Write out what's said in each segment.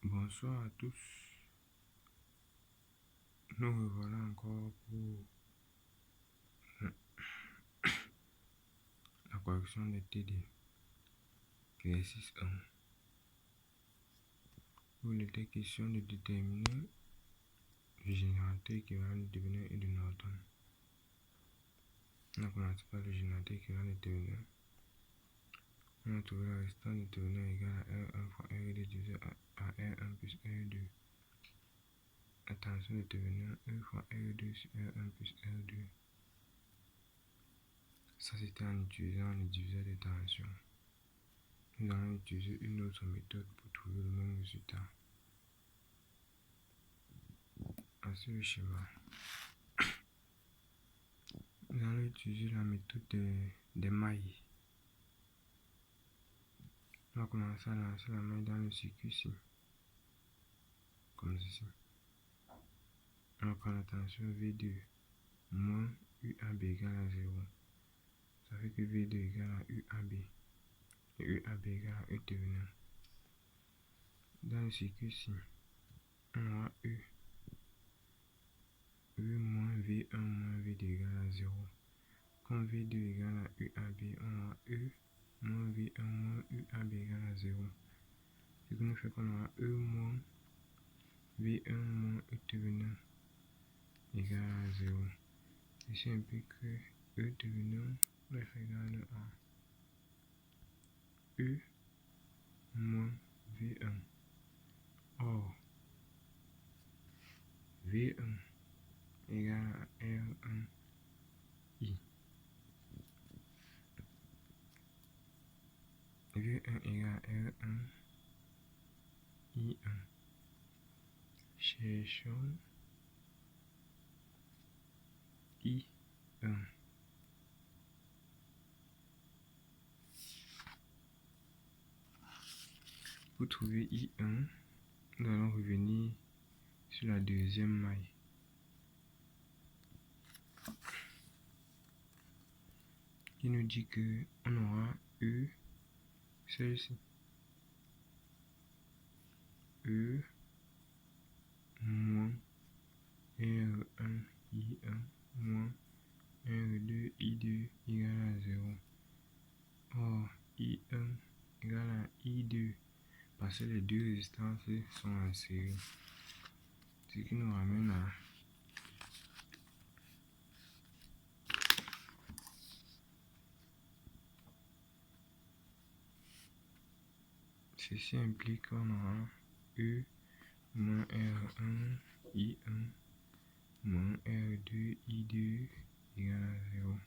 Bonsoir à tous. Nous revoilà encore pour la correction des TD. Exercice 1. Où il était question de déterminer le générateur équivalent de déterminant et de Norton. On a commencé par le générateur équivalent de déterminant. On a trouvé le restant déterminant égal à R1 fois R2 divisé par R1 plus R2. La tension déterminant E fois R2 sur R1 plus R2. Ça c'était en utilisant le diviseur de tension. Nous allons utiliser une autre méthode pour trouver le même résultat. Voici le schéma. Nous allons utiliser la méthode des mailles. On va commencer à lancer la maille dans le circuit-ci, comme ceci. On va prendre la tension V2 moins UAB égale à 0. Ça fait que V2 égale à UAB. Et UAB égale à E terminal. Dans le circuit-ci, on aura U moins V1 moins V2 égale à 0. Comme V2 égale à UAB, on aura E moins V1 moins UAB égale à 0. Ce qui nous fait qu'on aura E moins V1 moins E terminal égale à 0. Ceci implique que E terminal doit être égal à E moins V1. Or, V1 égale à R1I. V1 égale à R1I1. Cherchons I1. Pour trouver I1, nous allons revenir sur la deuxième maille. Qui nous dit que on aura E, celle-ci. E moins R1I1 moins R2I2 égale à 0. Or, I1 égale à I2 parce que les deux résistances sont en série. Ce qui nous ramène à ceci implique qu'on aura E moins R1I1 moins R2I2 égale à 0.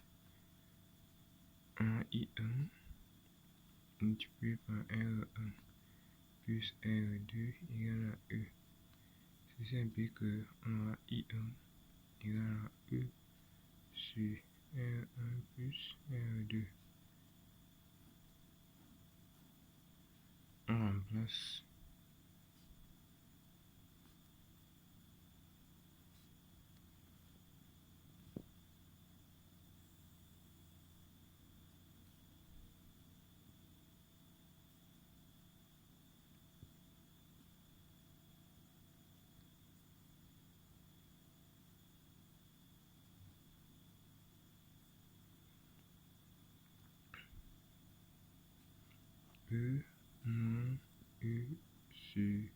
On a I1 multiplié par R1 plus R2 égale à E. Ceci implique qu'on aura I1 égale à E sur R1 plus R2. On remplace E moins E sur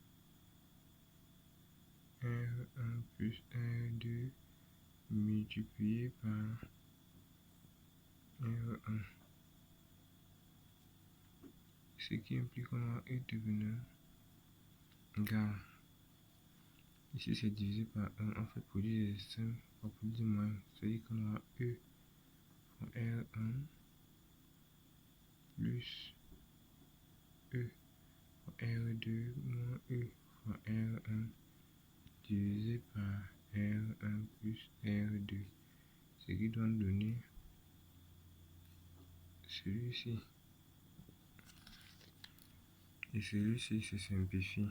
R1 plus R2 multiplié par R1. Ce qui implique qu'on aura E terminal égale. Ici c'est divisé par 1. En fait, produit des résistants par produit moyen. C'est-à-dire qu'on aura E fois R1 plus E fois R2 moins E fois R1 divisé par R1 plus R2. Ce qui doit nous donner celui-ci. Et celui-ci se simplifie.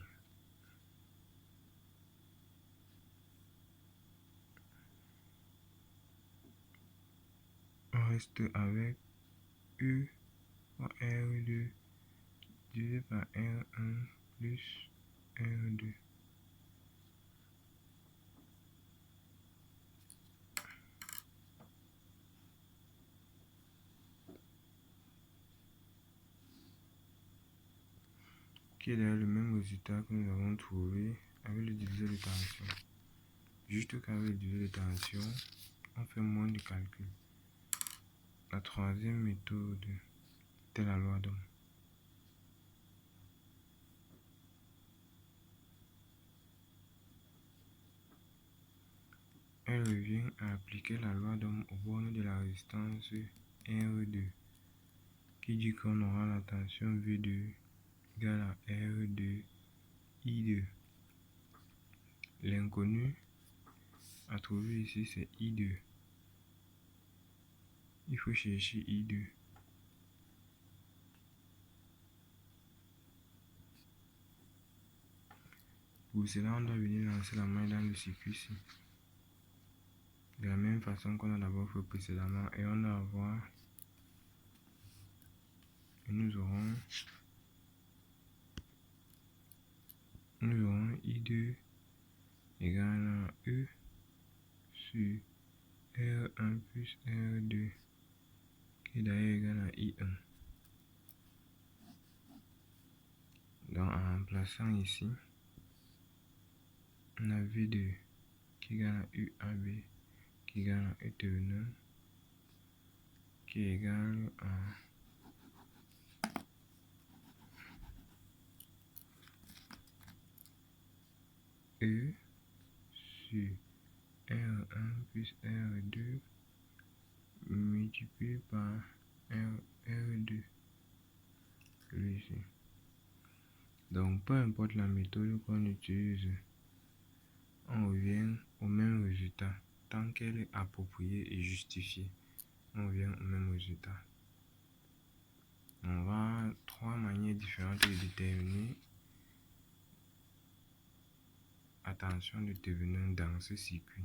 On reste avec E fois R2 divisé par R1 plus R2. Qui est d'ailleurs le même résultat que nous avons trouvé avec le diviseur de tension. Juste qu'avec le diviseur de tension, on fait moins de calculs. La troisième méthode est la loi d'Ohm. Elle revient à appliquer la loi d'Ohm aux bornes de la résistance R2, qui dit qu'on aura la tension V2 égale à R2 I2. L'inconnu à trouver ici, c'est I2. Il faut chercher I2. Pour cela, on doit venir lancer la maille dans le circuit-ci. De la même façon qu'on a d'abord fait précédemment. Et on va avoir... Et nous aurons I2 égale à E sur R1 plus R2, qui est d'ailleurs égal à I1. Donc en remplaçant ici, on a V2 qui est égal à UAB, qui est égal à E terminal, qui est égal à E sur R1 plus R2 multiplié par R2, celui-ci. Donc peu importe la méthode qu'on utilise, on revient au même résultat. Tant qu'elle est appropriée et justifiée, on revient au même résultat. On va trois manières différentes de déterminer la tension de terminal dans ce circuit.